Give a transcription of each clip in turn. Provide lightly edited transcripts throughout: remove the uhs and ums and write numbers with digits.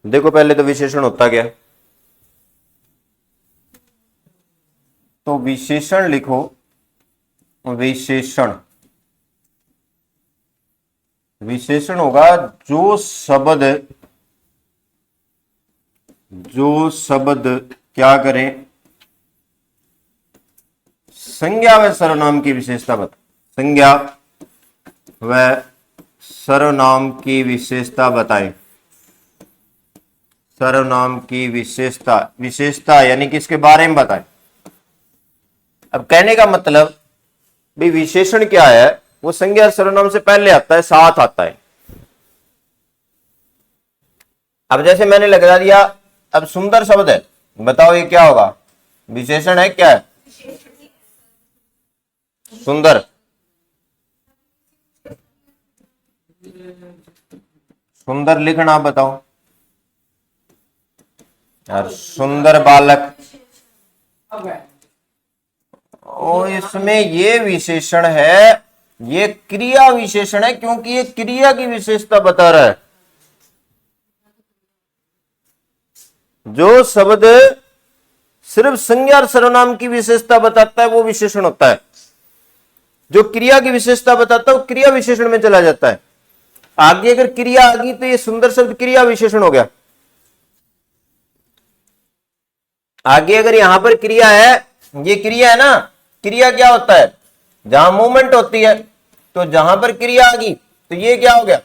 देखो पहले तो विशेषण होता क्या, तो विशेषण लिखो, विशेषण, विशेषण होगा जो शब्द क्या करें, संज्ञा व सर्वनाम की विशेषता बता, संज्ञा व सर्वनाम की विशेषता बताएं, सर्वनाम की विशेषता, विशेषता यानी कि इसके बारे में बताएं। अब कहने का मतलब भी विशेषण क्या है, वो संज्ञा सर्वनाम से पहले आता है, साथ आता है। अब जैसे मैंने लगा दिया, अब सुंदर शब्द है, बताओ ये क्या होगा, विशेषण है क्या है, सुंदर, सुंदर लिखना बताओ यार, सुंदर बालक, और इसमें ये विशेषण है, ये क्रिया विशेषण है, क्योंकि ये क्रिया की विशेषता बता रहा है। जो शब्द सिर्फ संज्ञा और सर्वनाम की विशेषता बताता है वो विशेषण होता है, जो क्रिया की विशेषता बताता है वो क्रिया विशेषण में चला जाता है। आगे अगर क्रिया आ गई तो ये सुंदर शब्द क्रिया विशेषण हो गया। आगे अगर यहां पर क्रिया है, ये क्रिया है ना, क्रिया क्या होता है, जहां मूवमेंट होती है, तो जहां पर क्रिया आ गई तो ये क्या हो गया,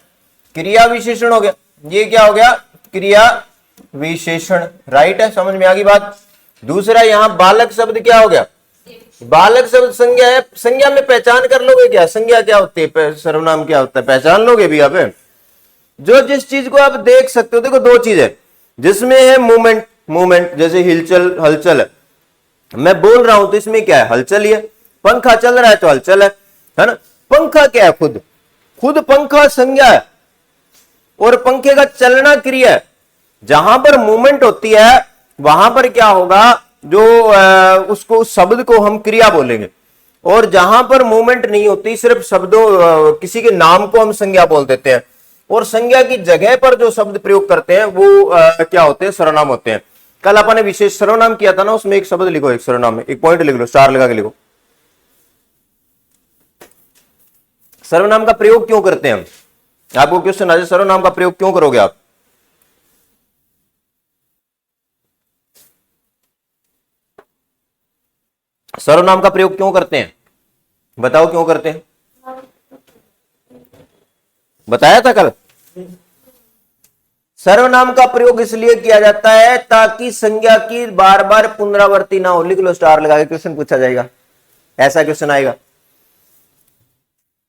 क्रिया विशेषण हो गया। ये क्या हो गया, क्रिया विशेषण। राइट है, समझ में आ गई बात। दूसरा यहां बालक शब्द क्या हो गया, बालक शब्द संज्ञा है, संज्ञा में पहचान कर लोगे क्या, संज्ञा क्या होती है, सर्वनाम क्या होता है, पहचान लोगे भी आप। जो जिस चीज को आप देख सकते हो, देखो दो चीज है जिसमें है मूवमेंट, मूवमेंट जैसे हिलचल, हलचल है, मैं बोल रहा हूं तो इसमें क्या है, हलचल ही है, पंखा चल रहा है तो हलचल है ना। पंखा क्या है, खुद खुद पंखा संज्ञा है और पंखे का चलना क्रिया है। जहां पर मूवमेंट होती है वहां पर क्या होगा, जो उसको शब्द को हम क्रिया बोलेंगे, और जहां पर मूवमेंट नहीं होती, सिर्फ शब्दों किसी के नाम को हम संज्ञा बोल देते हैं, और संज्ञा की जगह पर जो शब्द प्रयोग करते हैं वो क्या होते हैं, सर्वनाम होते हैं। कल अपन ने विशेष सर्वनाम किया था ना, उसमें एक शब्द लिखो, एक सर्वनाम में एक पॉइंट लिख लो, स्टार लगा के लिखो, सर्वनाम का प्रयोग क्यों करते हैं हम। आपको क्वेश्चन आज सर्वनाम का प्रयोग क्यों करोगे आप, सर्वनाम का प्रयोग क्यों करते हैं, बताओ क्यों करते हैं, बताया था कल। सर्वनाम का प्रयोग इसलिए किया जाता है ताकि संज्ञा की बार बार पुनरावृत्ति ना हो। लिख लो स्टार लगा के, क्वेश्चन पूछा जाएगा, ऐसा क्वेश्चन आएगा,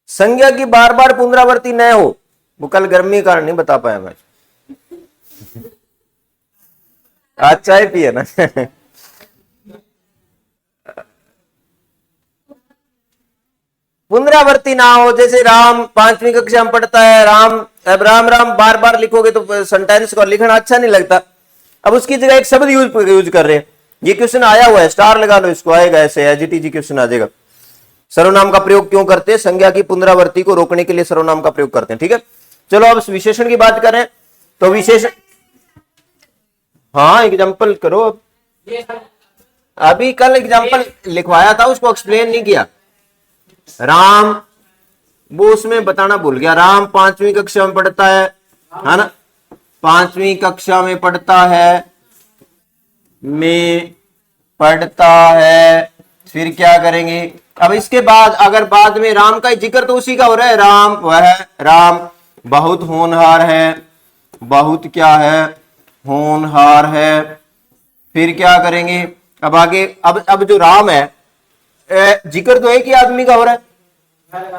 संज्ञा की बार बार पुनरावृत्ति न हो। वो कल गर्मी के कारण नहीं बता पाया मैं, आज चाय पिए ना पुनरावृत्ति ना हो, जैसे राम 5वीं कक्षा में पढ़ता है, राम, अब राम राम बार बार लिखोगे तो सेंटेंस को लिखना अच्छा नहीं लगता। अब उसकी जगह एक शब्द यूज कर रहे हैं, ये क्वेश्चन आया हुआ है, स्टार लगा लो इसको, आएगा ऐसे एजीटीजी क्वेश्चन आ जाएगा। सर्वनाम का प्रयोग क्यों करते हैं, संज्ञा की पुनरावृत्ति को रोकने के लिए सर्वनाम का प्रयोग करते हैं। ठीक है, चलो अब विशेषण की बात करें तो विशेषण, हाँ एग्जाम्पल करो। अब अभी कल एग्जाम्पल लिखवाया था, उसको एक्सप्लेन नहीं किया। राम, वो उसमें बताना भूल गया, राम 5वीं कक्षा में पढ़ता है ना, 5वीं कक्षा में पढ़ता है, में पढ़ता है, फिर क्या करेंगे। अब इसके बाद अगर बाद में राम का जिक्र तो उसी का हो रहा है, राम वह राम बहुत होनहार है, बहुत क्या है, होनहार है, फिर क्या करेंगे। अब आगे, अब जो राम है, जिक्र तो एक ही आदमी का हो रहा है,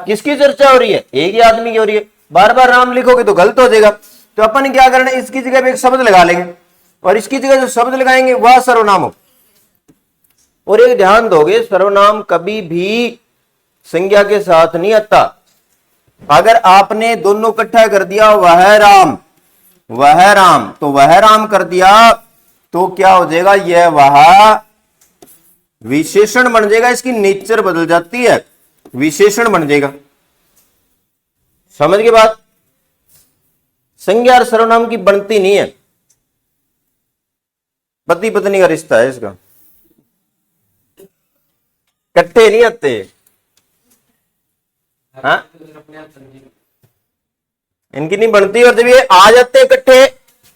किसकी चर्चा हो रही है, एक ही आदमी की हो रही है। बार बार राम लिखोगे तो गलत हो जाएगा, तो अपन क्या करना है, इसकी जगह पे एक शब्द लगा लेंगे, और इसकी जगह जो शब्द लगाएंगे वह सर्वनाम हो। और एक ध्यान दोगे, सर्वनाम कभी भी संज्ञा के साथ नहीं आता। अगर आपने दोनों इकट्ठा कर दिया, वह राम वह राम, तो वह राम कर दिया तो क्या हो जाएगा, यह वह विशेषण बन जाएगा, इसकी नेचर बदल जाती है, विशेषण बन जाएगा। समझ के बात, संज्ञा और सर्वनाम की बनती नहीं है, पति पत्नी का रिश्ता है इसका, इकट्ठे नहीं आते। हाँ, इनकी नहीं बनती। और जब ये आ जाते हैं इकट्ठे,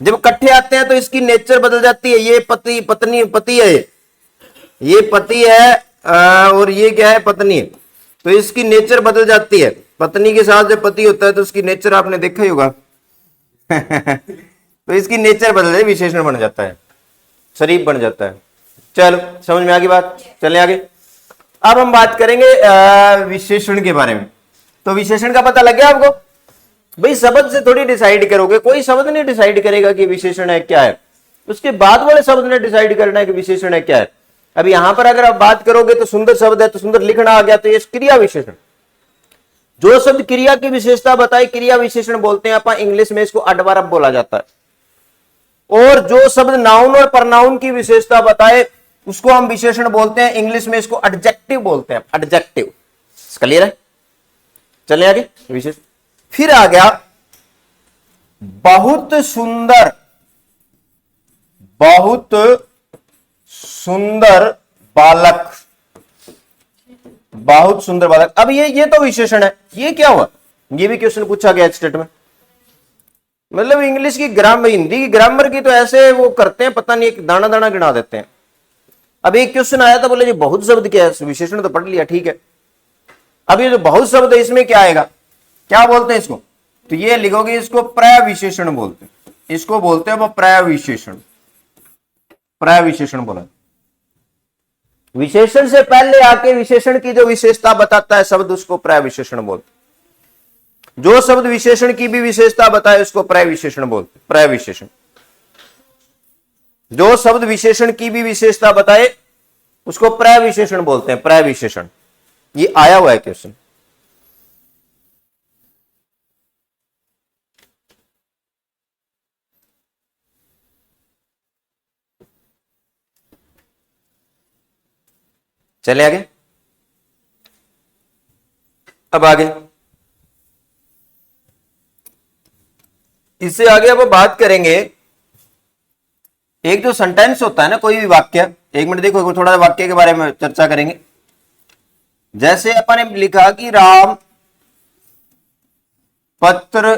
जब इकट्ठे आते हैं तो इसकी नेचर बदल जाती है। ये पति पत्नी, पति है, ये पति है और ये क्या है, पत्नी। तो इसकी नेचर बदल जाती है। पत्नी के साथ जब पति होता है तो उसकी नेचर आपने देखा ही होगा तो इसकी नेचर बदल जाती है, विशेषण बन जाता है, शरीफ बन जाता है। चलो समझ में आ गई बात, चलें आगे। अब हम बात करेंगे विशेषण के बारे में। तो विशेषण का पता लग गया आपको? भाई शब्द से थोड़ी डिसाइड करोगे, कोई शब्द नहीं डिसाइड करेगा कि विशेषण है क्या है, उसके बाद वाले शब्द ने डिसाइड करना है कि विशेषण है क्या है। अब यहां पर अगर आप बात करोगे तो सुंदर शब्द है तो सुंदर लिखना आ गया, तो ये क्रिया विशेषण। जो शब्द क्रिया की विशेषता बताए क्रिया विशेषण बोलते हैं। अपन इंग्लिश में इसको एडवर्ब बोला जाता है। और जो शब्द नाउन और प्रनाउन की विशेषता बताए उसको हम विशेषण बोलते हैं। इंग्लिश में इसको एडजेक्टिव बोलते हैं, एडजेक्टिव। क्लियर है? चले आगे। विशेष फिर आ गया बहुत सुंदर, बहुत सुंदर बालक, बहुत सुंदर बालक। अब ये तो विशेषण है। ये क्या हुआ? ये भी क्वेश्चन पूछा गया स्टेट में। मतलब इंग्लिश की ग्रामर, हिंदी की ग्रामर की तो ऐसे वो करते हैं, पता नहीं, एक दाना दाना गिना देते हैं। अब एक क्वेश्चन आया था, बोले जी बहुत शब्द क्या है? विशेषण तो पढ़ लिया, ठीक है। अब ये जो बहुत शब्द है इसमें क्या आएगा, क्या बोलते हैं इसको? तो ये लिखोगे, इसको प्रविशेषण बोलते हैं। इसको बोलते हैं वो प्रविशेषण, प्रविशेषण बोला। विशेषण से पहले आके विशेषण की जो विशेषता बताता है शब्द, उसको प्रविशेषण बोलते। जो शब्द विशेषण की भी विशेषता बताए उसको प्रविशेषण बोलते। प्रविशेषण, जो शब्द विशेषण की भी विशेषता बताए उसको प्रविशेषण बोलते हैं। प्रविशेषण, ये आया हुआ है क्वेश्चन। चले आगे। अब आगे, इससे आगे अब बात करेंगे एक जो सेंटेंस होता है ना, कोई भी वाक्य। एक मिनट देखो, थोड़ा वाक्य के बारे में चर्चा करेंगे। जैसे अपन ने लिखा कि राम पत्र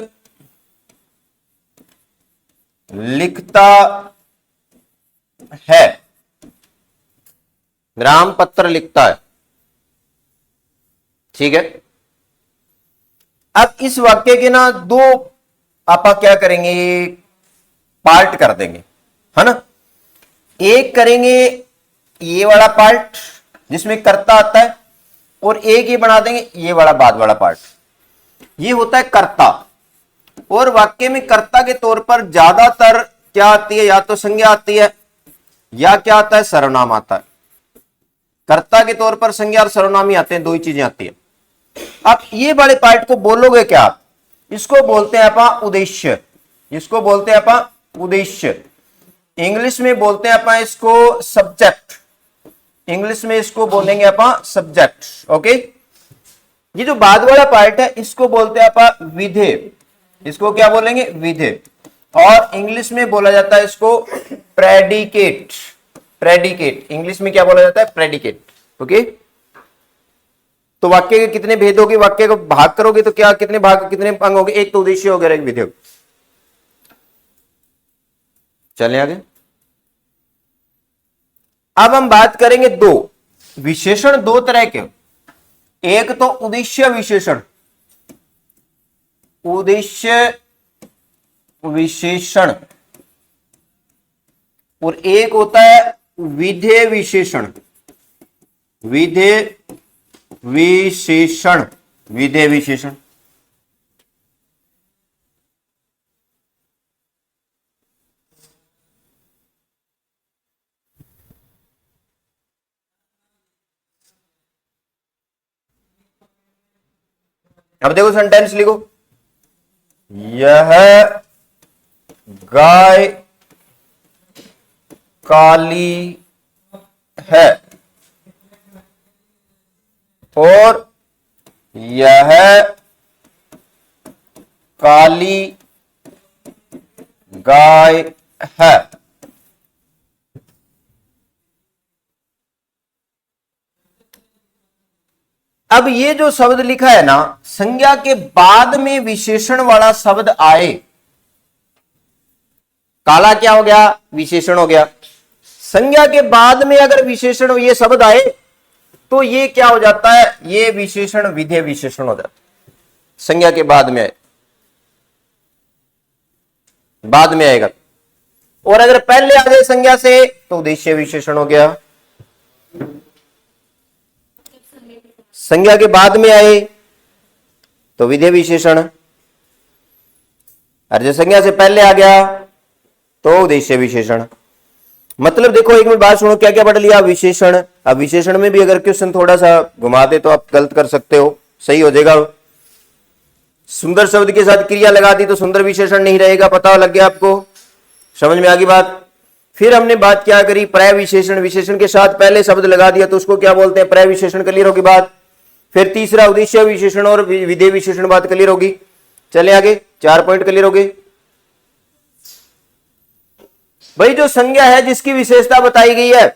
लिखता है, राम पत्र लिखता है, ठीक है। अब इस वाक्य के ना दो आप क्या करेंगे, पार्ट कर देंगे, है ना। एक करेंगे ये वाला पार्ट जिसमें कर्ता आता है, और एक ये बना देंगे ये वाला बाद वाला पार्ट। ये होता है कर्ता। और वाक्य में कर्ता के तौर पर ज्यादातर क्या आती है, या तो संज्ञा आती है या क्या आता है, सर्वनाम आता है। कर्ता के तौर पर संज्ञा और सर्वनाम ही आते हैं, दो ही चीजें आती है। अब ये वाले पार्ट को बोलोगे क्या आप? इसको बोलते हैं अपन उद्देश्य। इसको बोलते हैं अपन उद्देश्य। इंग्लिश में बोलते हैं अपन इसको सब्जेक्ट। इंग्लिश में इसको बोलेंगे अपन सब्जेक्ट, ओके। ये जो बाद वाला पार्ट है इसको बोलते हैं अपन विधेय। इसको क्या बोलेंगे? विधेय। और इंग्लिश में बोला जाता है इसको प्रेडिकेट। प्रेडिकेट इंग्लिश में क्या बोला जाता है? Predicate, okay. तो वाक्य के कितने भेद होंगे? वाक्य को भाग करोगे तो क्या, कितने भाग, कितने अंग होंगे? एक तो उद्देश्य हो गया, एक विधेय। चलें आगे। अब हम बात करेंगे दो विशेषण, दो तरह के। एक तो उद्देश्य विशेषण, उद्देश्य विशेषण, और एक होता है विधेय विशेषण। विधेय विशेषण, विधेय विशेषण। अब देखो सेंटेंस लिखो। यह गाय काली है और यह काली गाय है। अब ये जो शब्द लिखा है ना, संज्ञा के बाद में विशेषण वाला शब्द आए, काला क्या हो गया, विशेषण हो गया। संज्ञा के बाद में अगर विशेषण ये शब्द आए तो ये क्या हो जाता है, ये विशेषण विधेय विशेषण हो जाता है। संज्ञा के बाद में आए, बाद में आएगा। और अगर पहले आ जाए संज्ञा से तो उद्देश्य विशेषण हो गया। संज्ञा के बाद में आए तो विधेय विशेषण, और जो संज्ञा से पहले आ गया तो उद्देश्य विशेषण। मतलब देखो, एक मिनट बात सुनो, क्या क्या पढ़ लिया, विशेषण। अब विशेषण में भी अगर क्वेश्चन थोड़ा सा घुमा दे तो आप गलत कर सकते हो, सही हो जाएगा। सुंदर शब्द के साथ क्रिया लगा दी तो सुंदर विशेषण नहीं रहेगा, पता लग गया आपको, समझ में आ गई बात। फिर हमने बात क्या करी, प्रय विशेषण, विशेषण के साथ पहले शब्द लगा दिया तो उसको क्या बोलते हैं, प्रय विशेषण। क्लियर होगी बात। फिर तीसरा उद्देश्य विशेषण और विधेय विशेषण, बात क्लियर होगी। चले आगे, 4 पॉइंट क्लियर हो गए। भाई जो संज्ञा है जिसकी विशेषता बताई गई है,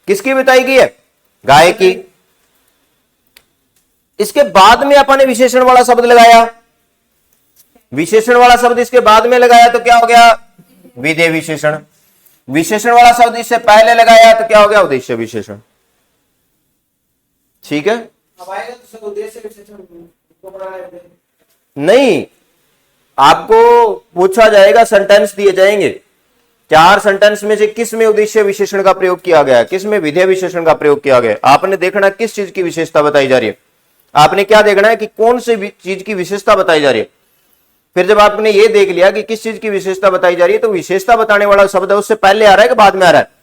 किसकी बताई गई है, गाय की, इसके बाद में अपन ने विशेषण वाला शब्द लगाया, विशेषण वाला शब्द इसके बाद में लगाया तो क्या हो गया, विधेय विशेषण। विशेषण वाला शब्द इससे पहले लगाया तो क्या हो गया, उद्देश्य विशेषण। ठीक है, नहीं, आपको पूछा जाएगा, सेंटेंस दिए जाएंगे, 4 सेंटेंस में से किस में उद्देश्य विशेषण का प्रयोग किया गया है, किस में विधेय विशेषण का प्रयोग किया गया है। आपने देखना किस चीज की विशेषता बताई जा रही है, आपने क्या देखना है कि कौन सी चीज की विशेषता बताई जा रही है। फिर जब आपने ये देख लिया कि किस चीज की विशेषता बताई जा रही है, तो विशेषता बताने वाला शब्द है उससे पहले आ रहा है कि बाद में आ रहा है।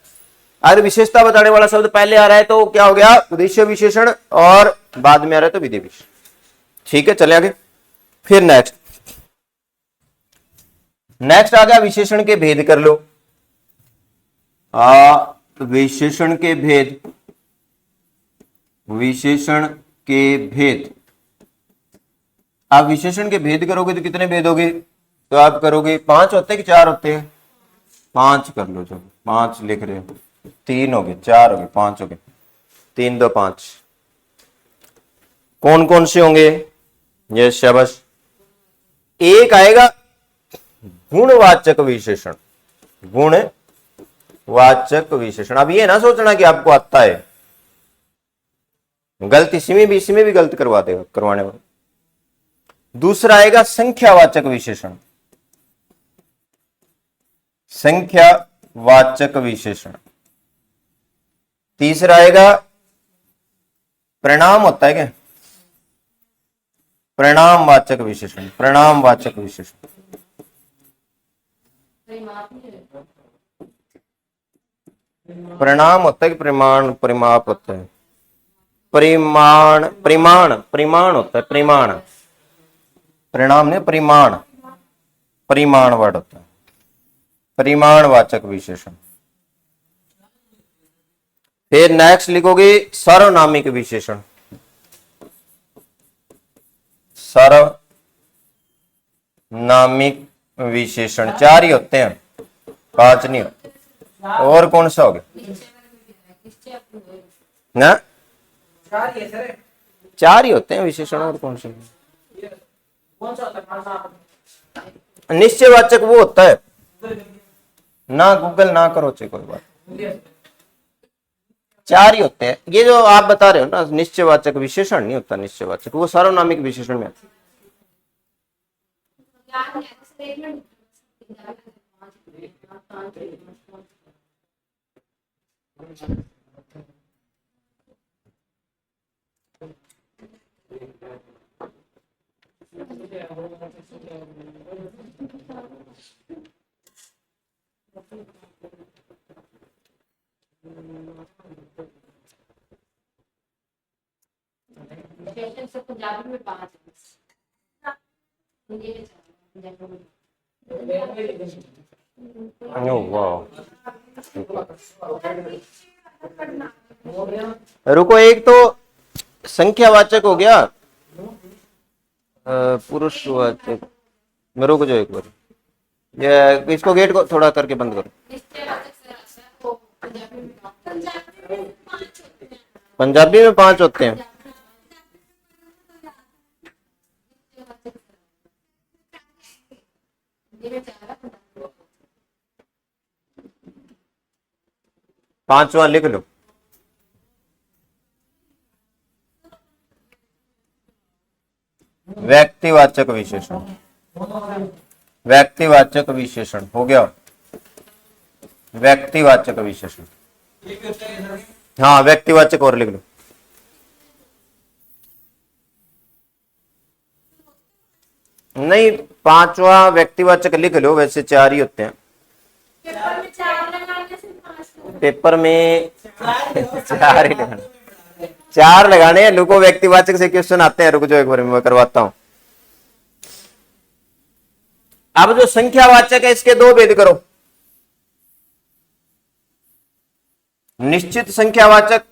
अगर विशेषता बताने वाला शब्द पहले आ रहा है तो क्या हो गया, उद्देश्य विशेषण, और बाद में आ रहा है तो विधेय विशेषण। ठीक है, चले आगे। फिर नेक्स्ट आ गया विशेषण के भेद कर लो। विशेषण के भेद, विशेषण के भेद। आप विशेषण के भेद करोगे तो कितने भेद होगे, तो आप करोगे 5 होते हैं कि 4 होते हैं, 5 कर लो। जब 5 लिख रहे हो, 3 हो गए, 4 हो गए, 5 हो गए, 3 2 5। कौन कौन से होंगे, ये शाबाश। एक आएगा गुणवाचक विशेषण, गुणवाचक विशेषण। अब ये ना सोचना कि आपको आता है, गलत इसी में भी गलत करवा देगा करवाने वाला। दूसरा आएगा संख्यावाचक विशेषण, संख्यावाचक विशेषण। तीसरा आएगा परिणाम, होता है क्या, परिणामवाचक विशेषण, परिणामवाचक विशेषण। परिणाम होता है कि परिमाण, परिमाप होता है, परिमाण, परिमाण होता है, परिमाण, परिणाम ने परिमाण, परिमाण वर्ड होता है, परिमाणवाचक विशेषण। फिर नेक्स्ट लिखोगे सार्वनामिक विशेषण, सार्वनामिक विशेषण। 4 ही होते हैं, 5 नहीं होते। और कौन सा हो गया ना, 4 ही होते हैं विशेषण, और कौन से। निश्चयवाचक वो होता है ना, गूगल ना करो चे कोई बात, 4 ही होते हैं। ये जो आप बता रहे हो ना निश्चयवाचक विशेषण नहीं होता, निश्चयवाचक वो सार्वनामिक विशेषण में आता है। पंजाबी में 5 रुको, एक तो संख्यावाचक हो गया, पुरुषवाचक। मेरे को जो एक बार ये इसको गेट को थोड़ा करके बंद करो। पंजाबी में 5 होते हैं, पांचवा लिख लो। व्यक्तिवाचक विशेषण, व्यक्तिवाचक विशेषण हो गया। व्यक्तिवाचक विशेषण, हाँ व्यक्तिवाचक और लिख लो। नहीं, पांचवा व्यक्तिवाचक लिख लो, वैसे चार ही होते हैं पेपर में। चार ही लगाने, चार लगाने हैं। लुको व्यक्तिवाचक से क्वेश्चन आते हैं, रुक जाओ एक बार मैं करवाता हूं। अब जो संख्यावाचक है इसके दो भेद करो। निश्चित संख्यावाचक,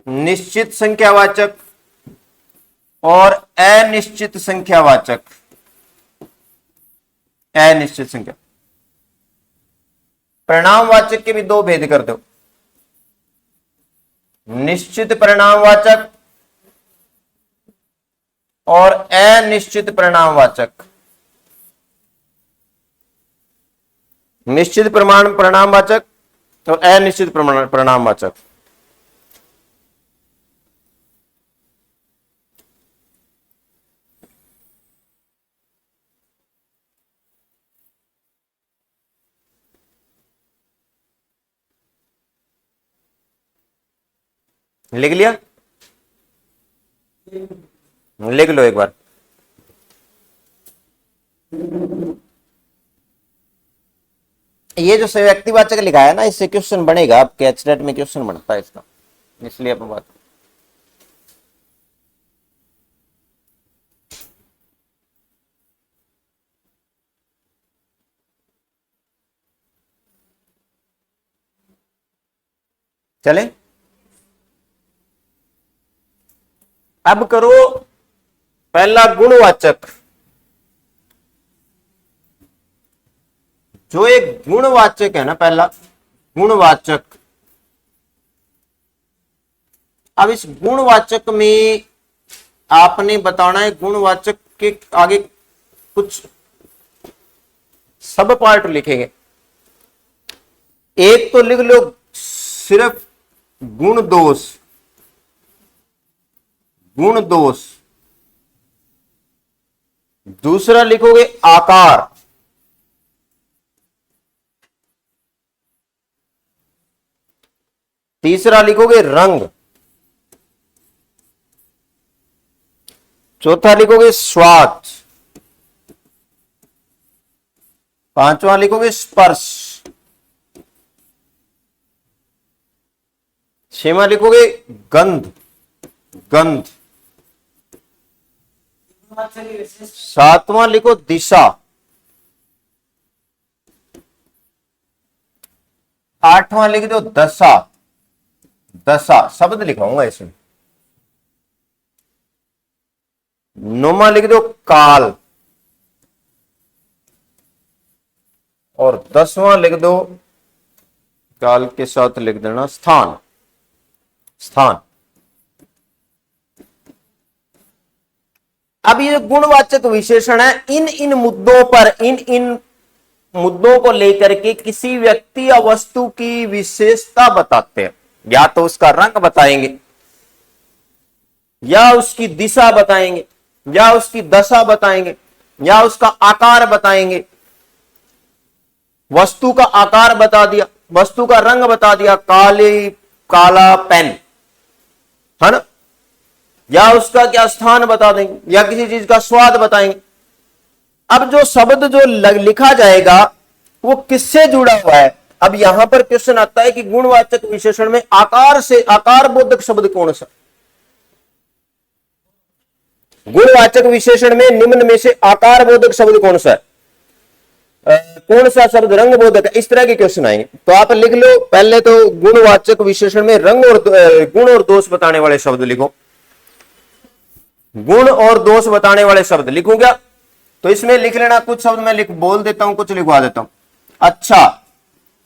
निश्चित संख्यावाचक और अनिश्चित संख्यावाचक। अनिश्चित संख्या, परिणामवाचक के भी दो भेद कर दो। निश्चित परिणामवाचक और अनिश्चित परिणामवाचक। निश्चित परिणामवाचक और अनिश्चित परिणामवाचक। लिख लिया? लिख लो एक बार। ये जो व्यक्तिवाचक लिखा है ना, इससे क्वेश्चन बनेगा आपके एचटेट में, क्वेश्चन बनता है इसका, इसलिए अपन बात। चले अब करो पहला गुणवाचक। जो एक गुणवाचक है ना, पहला गुणवाचक। अब इस गुणवाचक में आपने बताना है, गुणवाचक के आगे कुछ सब पार्ट लिखेंगे। एक तो लिख लो सिर्फ गुण दोष, गुण दोष। दूसरा लिखोगे आकार, तीसरा लिखोगे रंग, चौथा लिखोगे स्वाद, पांचवा लिखोगे स्पर्श, छठवां लिखोगे गंध, गंध, सातवां लिखो दिशा, आठवां लिख दो दशा, दशा शब्द लिखाऊंगा इसमें। नौवां लिख दो काल, और 10वां लिख दो, काल के साथ लिख देना स्थान, स्थान। अब ये गुणवाचक विशेषण है, इन मुद्दों पर, इन मुद्दों को लेकर के किसी व्यक्ति या वस्तु की विशेषता बताते हैं। या तो उसका रंग बताएंगे, या उसकी दिशा बताएंगे, या उसकी दशा बताएंगे, या उसका आकार बताएंगे। वस्तु का आकार बता दिया, वस्तु का रंग बता दिया, काला पेन है ना, या उसका क्या स्थान बता देंगे, या किसी चीज का स्वाद बताएंगे। अब जो शब्द जो लिखा जाएगा वो किससे जुड़ा हुआ है? अब यहां पर क्वेश्चन आता है कि गुणवाचक विशेषण में आकार से, आकार बोधक शब्द कौन सा? गुणवाचक विशेषण में निम्न में से आकार बोधक शब्द कौन सा है? कौन सा शब्द रंग बोधक है? इस तरह के क्वेश्चन आएंगे। तो आप लिख लो पहले तो गुणवाचक विशेषण में रंग और गुण और दोष बताने वाले शब्द लिखो। गुण और दोष बताने वाले शब्द लिखूंगा, तो इसमें लिख लेना कुछ शब्द मैं बोल देता हूं, कुछ लिखवा देता हूं। अच्छा,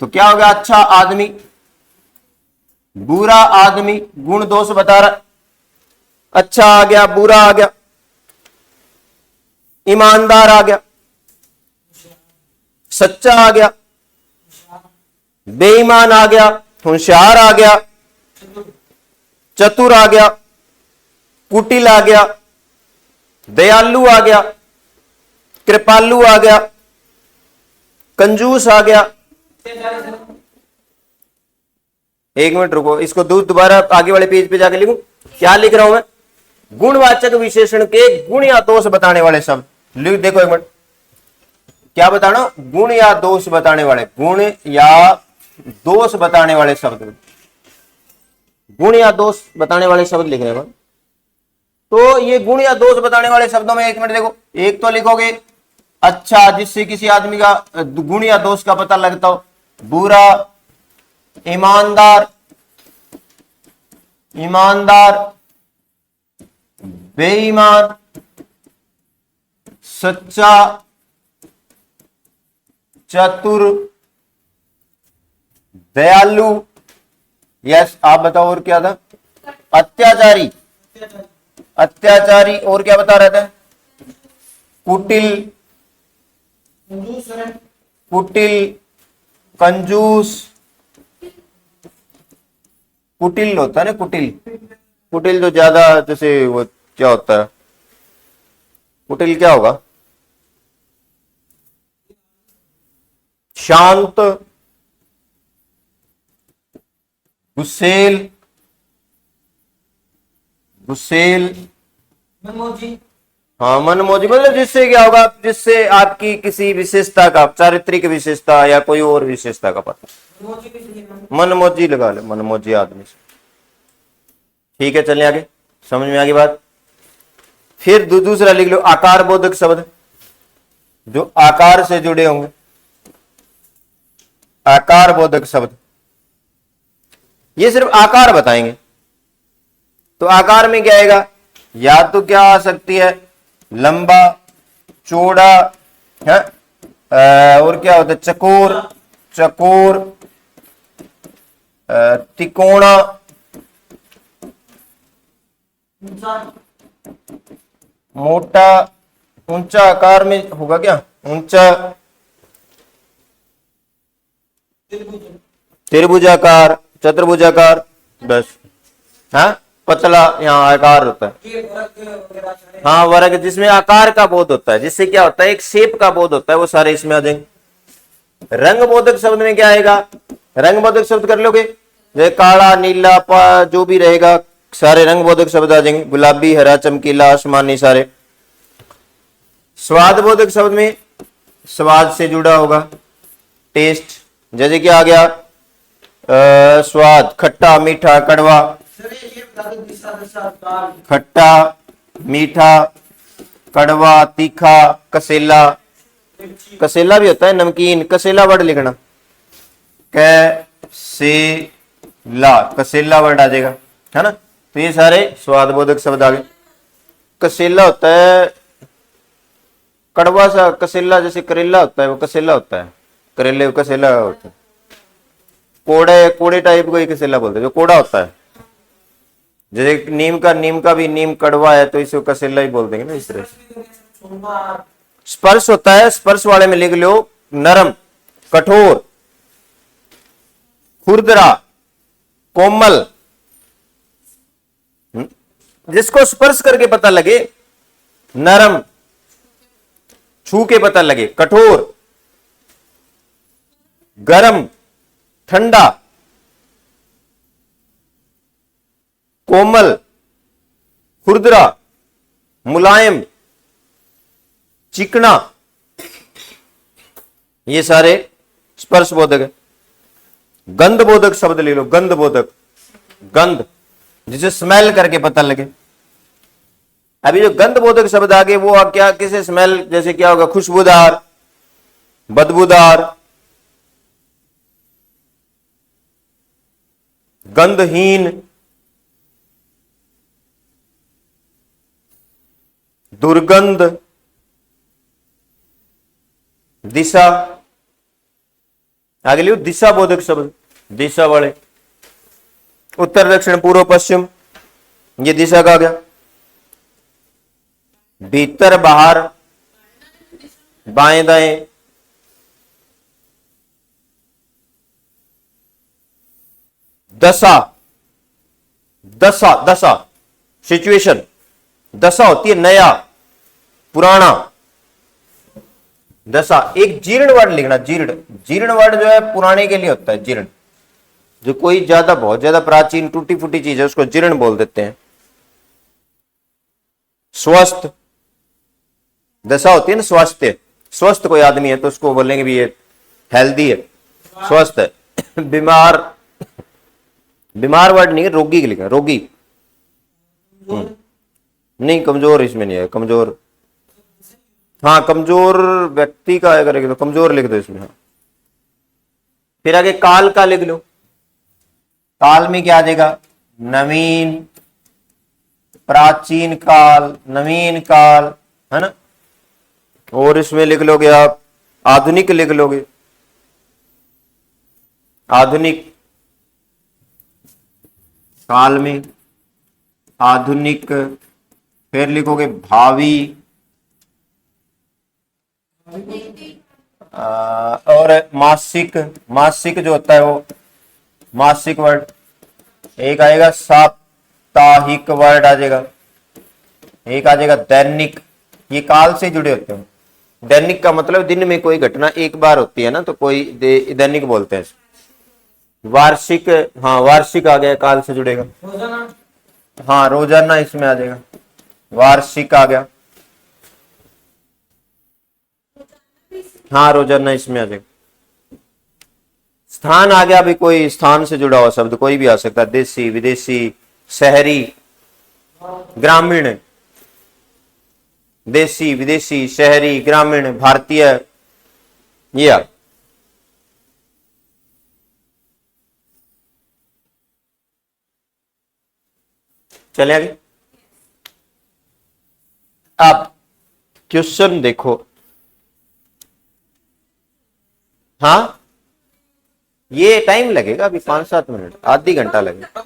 तो क्या हो गया? अच्छा आदमी, बुरा आदमी, गुण दोष बता रहा। अच्छा आ गया, बुरा आ गया, ईमानदार आ गया, सच्चा आ गया, बेईमान आ गया, होशियार आ गया, चतुर आ गया, कुटिल आ गया, दयालु आ गया, कृपालु आ गया, कंजूस आ गया। एक मिनट रुको, इसको दोबारा आगे वाले पेज पे जाके लिखूं। क्या लिख रहा हूं मैं? गुणवाचक विशेषण के गुण या दोष बताने वाले शब्द लिख। देखो एक मिनट, क्या बताना? गुण या दोष बताने वाले, गुण या दोष बताने वाले शब्द, गुण या दोष बताने वाले शब्द लिख रहे हैं। तो ये गुण या दोष बताने वाले शब्दों में एक मिनट देखो, एक तो लिखोगे अच्छा, जिससे किसी आदमी का गुण या दोष का पता लगता हो, बुरा, ईमानदार, ईमानदार, बेईमान, सच्चा, चतुर, दयालु। यस, आप बताओ और क्या था? अत्याचारी, अत्याचारी, और क्या बता रहे थे? कुटिल, कुटिल, कंजूस, कुटिल होता है ना, कुटिल, कुटिल जो ज्यादा, जैसे वो क्या होता है कुटिल, क्या होगा? शांत, गुस्सेल, गुस्सेल, हाँ मनमोजी, मतलब जिससे क्या होगा? जिससे आपकी किसी विशेषता का, चारित्रिक विशेषता या कोई और विशेषता का पता। मनमोजी लगा ले, मनमोजी आदमी से। ठीक है, चलिए आगे, समझ में आ गई बात। फिर दूसरा लिख लो, आकार बोधक शब्द, जो आकार से जुड़े होंगे, आकार बोधक शब्द, ये सिर्फ आकार बताएंगे। तो आकार में क्या आएगा? या तो क्या आ सकती है? लंबा, चौड़ा है, और क्या होता है? चकोर, चकोर, तिकोना, मोटा, ऊंचा। आकार में होगा क्या? ऊंचा, त्रिभुजाकार, चतुर्भुजाकार, बस। हाँ, पतला यहाँ आकार होता है। हाँ, वर्ग, जिसमें आकार का बोध होता है, जिससे क्या होता है? एक शेप का बोध होता है, वो सारे इसमें आ जाएंगे। रंग बोधक शब्द में क्या आएगा? रंग बोधक शब्द कर लोगे, जैसे काला, नीला, जो भी रहेगा, सारे रंग बोधक शब्द आ जाएंगे। गुलाबी, हरा, चमकीला, आसमानी, सारे। स्वाद बोधक शब्द में स्वाद से जुड़ा होगा, टेस्ट, जैसे क्या आ गया? स्वाद, खट्टा, मीठा, कड़वा, खट्टा, मीठा, कड़वा, तीखा, कसेला, कसेला भी होता है, नमकीन, कसेला वर्ड लिखना, कसेला, कसेला वर्ड आ जाएगा, है ना। तो ये सारे स्वाद बोधक शब्द आ गए। कसेला होता है कड़वा सा, कसेला जैसे करेला होता है, वो कसेला होता है, करेले कसेला होता है। कोड़े, कोड़े टाइप को ही कसेला बोलते हैं, जो कोड़ा होता है। जैसे नीम का भी नीम कड़वा है, तो इसे कसेला ही बोल देंगे ना, इस तरह से। स्पर्श होता है, स्पर्श वाले में लिख लो, नरम, कठोर, खुरदरा, कोमल। जिसको स्पर्श करके पता लगे, नरम, छू के पता लगे, कठोर, गरम, ठंडा, कोमल, खुरदरा, मुलायम, चिकना, ये सारे स्पर्श बोधक है। गंध बोधक शब्द ले लो, गंध बोधक, गंध, जिसे स्मेल करके पता लगे। अभी जो गंध बोधक शब्द आगे, वो क्या, किसे स्मेल, जैसे क्या होगा? खुशबूदार, बदबूदार, गंधहीन, दुर्गंध, दिशा। आगे लियो, दिशा बोधक शब्द, दिशा वाले, उत्तर, दक्षिण, पूर्व, पश्चिम, ये दिशा का आ गया। भीतर, बाहर, बाएं दाएं, दशा, दशा, दशा सिचुएशन, दशा होती है नया, पुराना। दशा एक जीर्ण वर्ड लिखना, जीर्ण, जीर्ण वर्ड जो है पुराने के लिए होता है, जीर्ण। जो कोई ज्यादा, बहुत ज्यादा प्राचीन टूटी फूटी चीज है उसको जीर्ण बोल देते हैं। स्वस्थ, दशा होती है ना स्वास्थ्य, स्वस्थ कोई आदमी है तो उसको बोलेंगे भी ये हेल्दी है, स्वस्थ है। बीमार, बीमार वर्ड नहीं है, रोगी के लिखा, रोगी। नहीं, कमजोर इसमें नहीं है, कमजोर। हाँ, कमजोर व्यक्ति का है करेगा तो कमजोर लिख दो इसमें। हाँ, फिर आगे काल का लिख लो। काल में क्या आ जाएगा? नवीन, प्राचीन काल, नवीन काल, है ना। और इसमें लिख लोगे आप आधुनिक, लिख लोगे आधुनिक काल में, आधुनिक। फिर लिखोगे भावी, और मासिक, मासिक जो होता है वो मासिक वर्ड। एक आएगा साप्ताहिक वर्ड आ जाएगा, एक आ जाएगा दैनिक। ये काल से जुड़े होते हैं। दैनिक का मतलब दिन में कोई घटना एक बार होती है ना, तो कोई दैनिक बोलते हैं। वार्षिक, हाँ वार्षिक आ गया, काल से जुड़ेगा। हाँ, रोजाना इसमें आ जाएगा, वार्षिक आ गया। हाँ, रोजाना इसमें आ जाएगा। स्थान आ गया, भी कोई स्थान से जुड़ा हुआ शब्द कोई भी आ सकता है, देसी, विदेशी, शहरी, ग्रामीण, देसी, विदेशी, शहरी, ग्रामीण, भारतीय, ये चले आगे। अब क्वेश्चन देखो। हाँ, ये टाइम लगेगा अभी 5-7 मिनट, आधी घंटा लगेगा।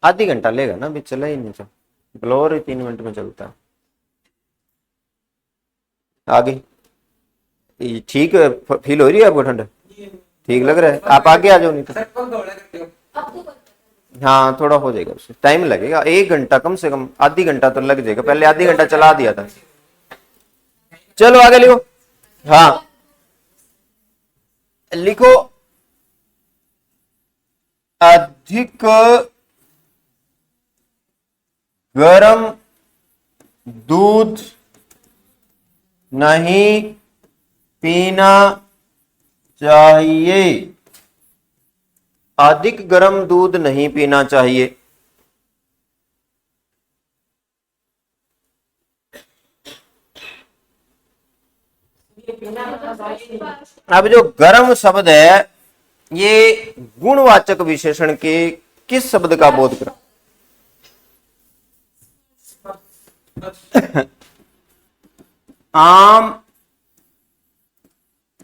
आधी घंटा लेगा ना, अभी चला ही नहीं। चल ब्लोअर ही 3 मिनट में चलता है। आगे ठीक है, फील हो रही है आपको ठंड? ठीक लग रहा है? आप आगे आ जाओ, नहीं तो हाँ थोड़ा हो जाएगा, उससे टाइम लगेगा 1 घंटा, कम से कम आधी घंटा तो लग जाएगा। पहले आधी घंटा चला दिया था। चलो आगे लिखो। हाँ लिखो, अधिक गरम दूध नहीं पीना चाहिए। अधिक गर्म दूध नहीं पीना चाहिए। अब जो गर्म शब्द है ये गुणवाचक विशेषण के किस शब्द का बोध कर? आम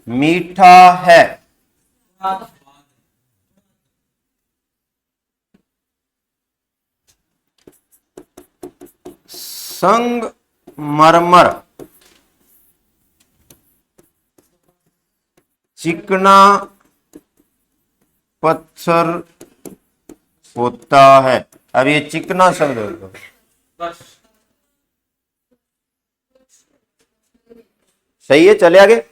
मीठा है, संगमरमर चिकना पत्थर होता है। अब ये चिकना शब्द होगा, सही है। चले आगे,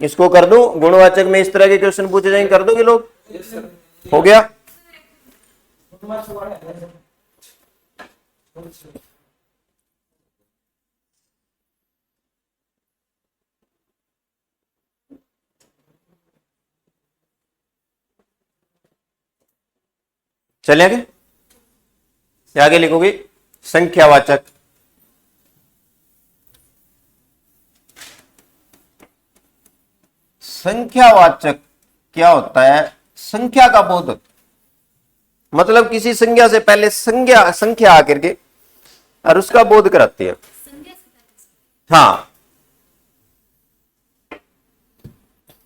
इसको कर दो गुणवाचक में। इस तरह के क्वेश्चन पूछे जाएंगे, कर दोगे लोग? हो गया। चले आगे, आगे लिखोगे संख्यावाचक। संख्यावाचक क्या होता है? संख्या का बोध होता, मतलब किसी संज्ञा से पहले संख्या आकर के और उसका बोध कराती है। हाँ,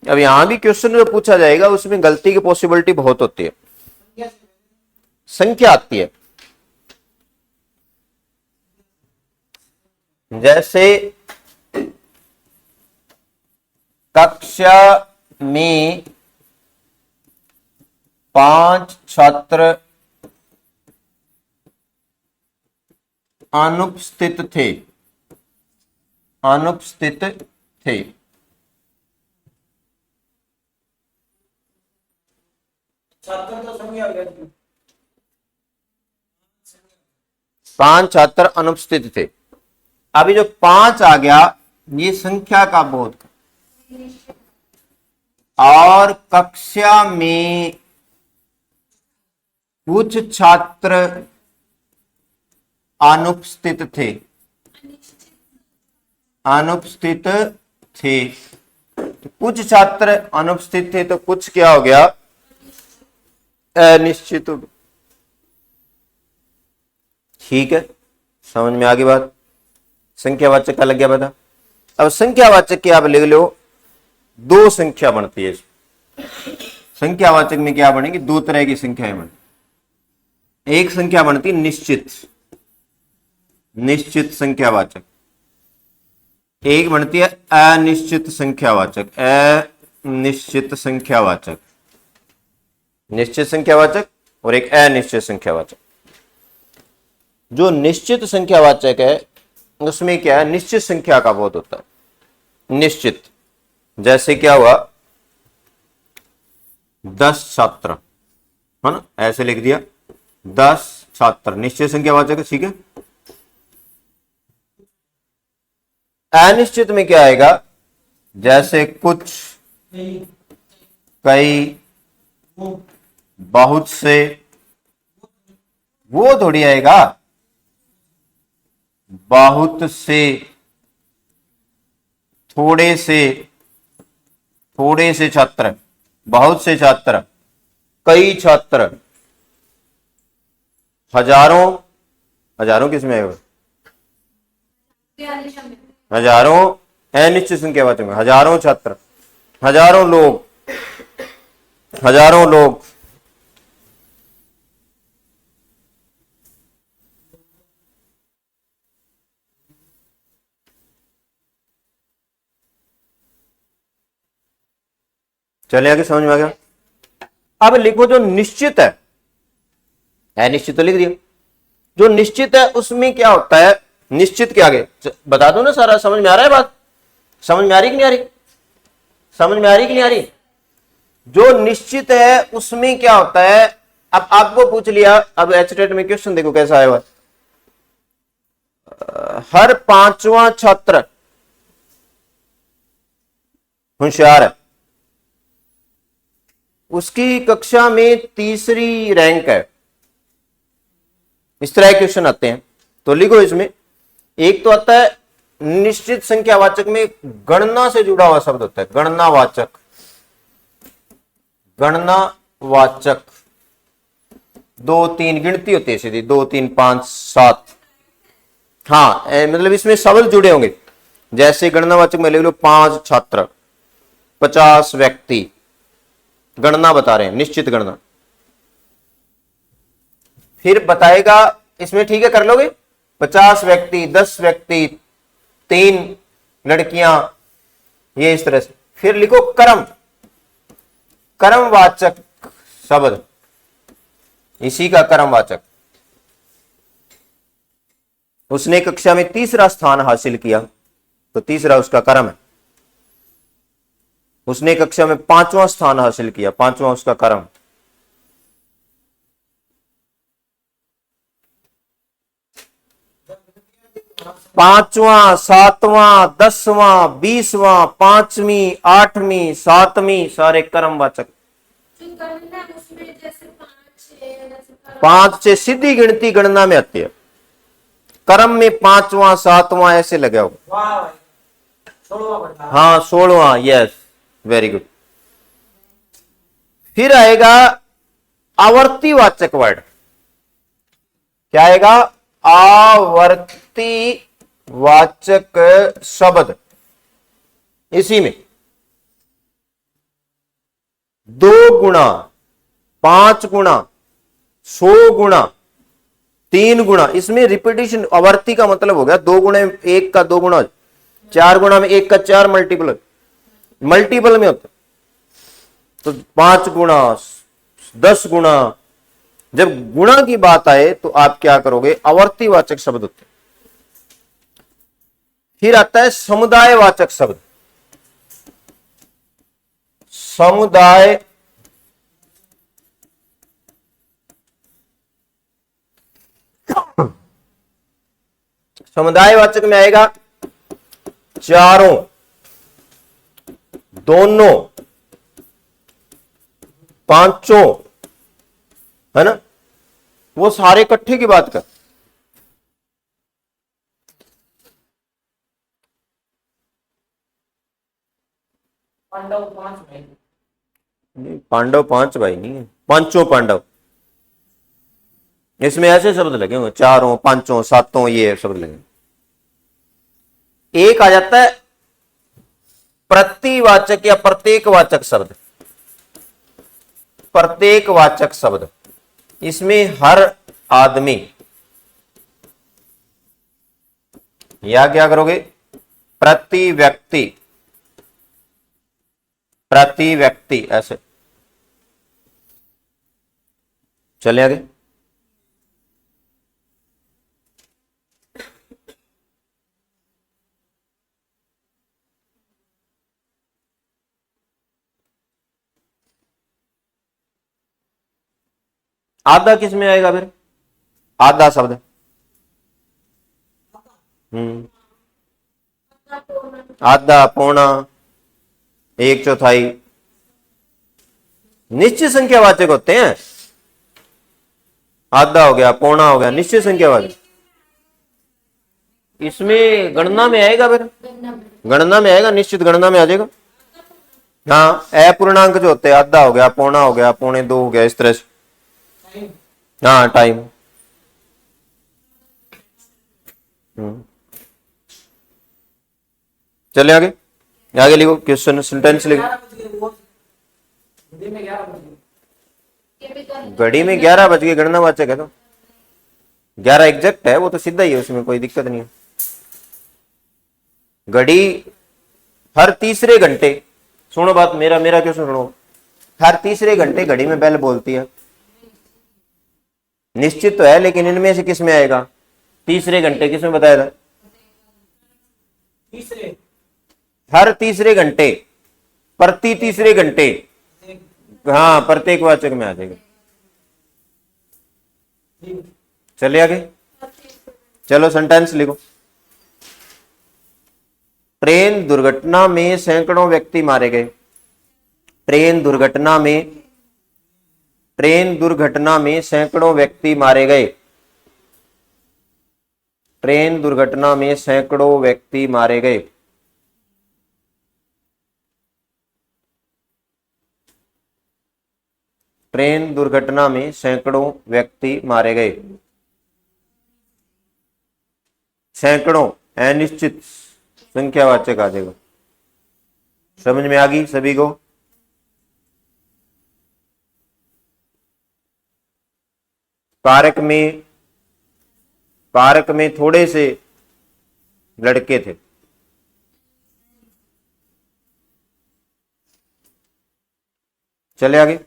अब यहां भी क्वेश्चन जो पूछा जाएगा उसमें गलती की पॉसिबिलिटी बहुत होती है। संख्या आती है, जैसे कक्षा में 5 छात्र अनुपस्थित थे। अनुपस्थित थे। छात्र तो संख्या हो गया। 5 छात्र अनुपस्थित थे। अभी जो 5 आ गया ये संख्या का बोध, और कक्षा में कुछ छात्र अनुपस्थित थे। अनुपस्थित थे तो कुछ छात्र अनुपस्थित थे तो कुछ क्या हो गया, अनिश्चित हो गया। ठीक है, समझ में आ गई बात। संख्यावाचक का लग गया पता। अब संख्यावाचक की आप लिख लो, 2 संख्या बनती है। संख्यावाचक में क्या बनेगी, 2 तरह की संख्याएं बनती। एक संख्या बनती निश्चित, निश्चित संख्यावाचक। एक बनती है अनिश्चित संख्यावाचक, अनिश्चित संख्यावाचक। निश्चित संख्यावाचक और एक अनिश्चित संख्यावाचक। जो निश्चित संख्यावाचक है उसमें क्या है, निश्चित संख्या का बोध होता है। निश्चित, जैसे क्या हुआ, 10 छात्र, है ना, ऐसे लिख दिया 10 छात्र, निश्चित संख्यावाचक है। ठीक है। अनिश्चित में क्या आएगा, जैसे कुछ, कई, बहुत से, वो थोड़ी आएगा। बहुत से, थोड़े से, थोड़े से छात्र, बहुत से छात्र, कई छात्र, हजारों, हजारों किसमें आएगा, हजारों अनिश्चित संख्यावाचक में, हजारों छात्र, हजारों लोग, हजारों लोग। चले आगे, समझ में आ गया। अब लिखो जो निश्चित है, अनिश्चित तो लिख दिया। जो निश्चित है उसमें क्या होता है, निश्चित के आगे बता दो ना सारा। समझ में आ रहा है बात, समझ में आ रही कि नहीं आ रही, समझ में आ रही कि नहीं आ रही। जो निश्चित है उसमें क्या होता है, अब आपको पूछ लिया, अब एचटेट में क्वेश्चन देखो कैसा आया हुआ। हर 5वां छात्र होशियार है, उसकी कक्षा में 3री रैंक है। इस तरह के क्वेश्चन आते हैं। तो लिखो इसमें, एक तो आता है निश्चित संख्यावाचक में गणना से जुड़ा हुआ शब्द होता है, गणनावाचक। गणनावाचक 2 3 गिनती होती है सीधी, 2 3 5 7। हाँ, मतलब इसमें शब्द जुड़े होंगे। जैसे गणनावाचक में लिख लो 5 छात्र, 50 व्यक्ति, गणना बता रहे हैं, निश्चित गणना। फिर बताएगा इसमें, ठीक है कर लोगे, 50 व्यक्ति, 10 व्यक्ति, 3 लड़कियां, ये इस तरह से। फिर लिखो कर्म, कर्मवाचक शब्द, इसी का कर्मवाचक। उसने कक्षा में 3रा स्थान हासिल किया तो 3रा उसका कर्म है। उसने कक्षा में 5वां स्थान हासिल किया, 5वां उसका कर्म। पांचवां, 7वां, 10वां, 20वां, 5वीं, 8वीं, 7वीं, सारे कर्मवाचक। 5 से सीधी गिनती गणना में आती है, कर्म में 5वां 7वां ऐसे लगे हो। हाँ 16वां, यस वेरी गुड। फिर आएगा आवर्तीवाचक वर्ड। क्या आएगा, आवर्ती वाचक शब्द। इसी में 2 गुणा, 5 गुणा, 100 गुणा, 3 गुणा, इसमें रिपीटिशन। आवर्ती का मतलब हो गया 2 गुणे 1 का 2 गुणा, 4 गुणा में 1 का 4 मल्टीपल। मल्टीपल में होते, तो 5 गुना 10 गुना। जब गुणा की बात आए तो आप क्या करोगे, आवर्तीवाचक शब्द होते। फिर आता है समुदायवाचक शब्द। समुदाय समुदायवाचक में आएगा चारों, दोनों, पांचों, है ना, वो सारे इकट्ठे की बात कर। पांडव 5 भाई। नहीं, पांडव 5 भाई नहीं है, पांचों पांडव। इसमें ऐसे शब्द लगे होंगे, चारों, पांचों, सातों, ये शब्द लगे। एक आ जाता है प्रतिवाचक या प्रत्येकवाचक शब्द। प्रत्येकवाचक शब्द, इसमें हर आदमी, या क्या करोगे, प्रति व्यक्ति, प्रति व्यक्ति, ऐसे चले आगे। आधा किस में आएगा फिर, आधा शब्द, आधा, पौना, 1/4, निश्चित संख्यावाचक होते हैं। आधा हो गया, पौना हो गया, निश्चित संख्यावाचक। इसमें गणना में आएगा, फिर गणना में आएगा, निश्चित गणना में आ जाएगा। हाँ, अपूर्णांक जो होते हैं, आधा हो गया, पौना हो गया, 1.25 हो गया, इस तरह से। हाँ, टाइम। चले आगे, आगे लिखो, क्वेश्चन सेंटेंस लिखो। घड़ी में 11 बज गए, गणनावाचक है तो 11 एग्जैक्ट है, वो तो सीधा ही है, उसमें कोई दिक्कत नहीं है। घड़ी हर तीसरे घंटे, सुनो बात, मेरा क्वेश्चन सुनो, हर तीसरे घंटे घड़ी में बेल बोलती है। निश्चित तो है, लेकिन इनमें से किस में आएगा, तीसरे घंटे किस में बताया था, तीसरे, हर तीसरे घंटे, प्रति तीसरे घंटे, हाँ, प्रत्येकवाचक में आ जाएगा। चलिए आगे, चलो सेंटेंस लिखो। ट्रेन दुर्घटना में सैकड़ों व्यक्ति मारे गए। ट्रेन दुर्घटना में सैकड़ों व्यक्ति मारे गए। ट्रेन दुर्घटना में सैकड़ों व्यक्ति मारे गए। ट्रेन दुर्घटना में सैकड़ों व्यक्ति मारे गए। सैकड़ों अनिश्चित संख्यावाचक आ जाएगा। समझ में आ गई सभी को? पार्क में थोड़े से लड़के थे। चले आगे,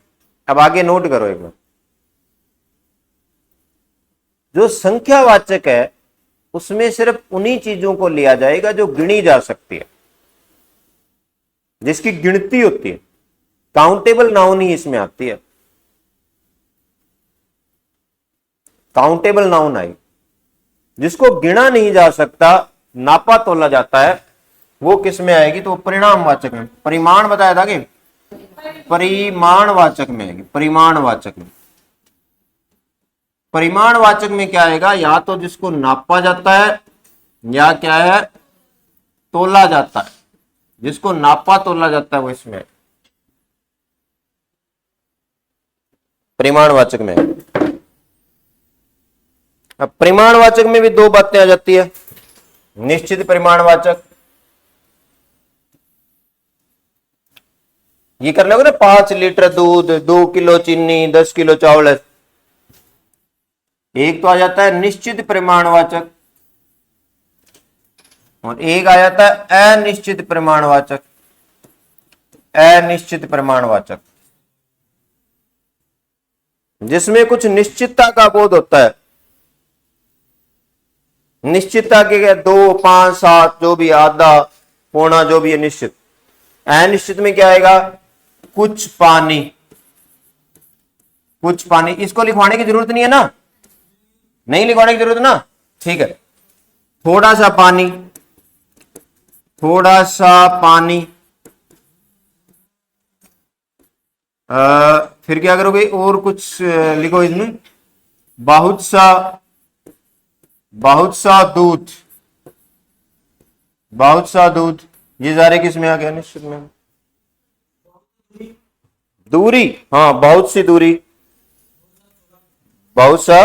अब आगे नोट करो एक बार, जो संख्यावाचक है उसमें सिर्फ उन्हीं चीजों को लिया जाएगा जो गिनी जा सकती है, जिसकी गिनती होती है। काउंटेबल नाउन ही इसमें आती है। काउंटेबल नाउन आई, जिसको गिना नहीं जा सकता, नापा तोला जाता है, वो किस में आएगी, तो परिणामवाचक में। परिमाण बताया था कि परिमाणवाचक में आएगी। परिमाणवाचक में, परिमाणवाचक में क्या आएगा, या तो जिसको नापा जाता है या क्या है, तोला जाता है। जिसको नापा तोला जाता है वो इसमें है। परिमाणवाचक में। अब परिमाणवाचक में भी दो बातें आ जाती है। निश्चित परिमाणवाचक, ये कर लोगे ना, 5 लीटर दूध, 2 किलो चीनी, 10 किलो चावल। एक तो आ जाता है निश्चित परिमाणवाचक और एक आ जाता है अनिश्चित परिमाणवाचक। अनिश्चित परिमाणवाचक, जिसमें कुछ निश्चितता का बोध होता है। निश्चितता के क्या, 2, 5, 7 जो भी, आधा, पौना, जो भी है निश्चित। अनिश्चित में क्या आएगा, कुछ पानी, कुछ पानी। इसको लिखवाने की जरूरत नहीं है ना, नहीं लिखवाने की जरूरत ना, ठीक है। थोड़ा सा पानी, थोड़ा सा पानी। फिर क्या करोगे, और कुछ लिखो इसमें, बहुत सा दूध, बहुत सा दूध। ये सारे किस में आ गया, निश्चित में। दूरी, हाँ बहुत सी दूरी, बहुत सा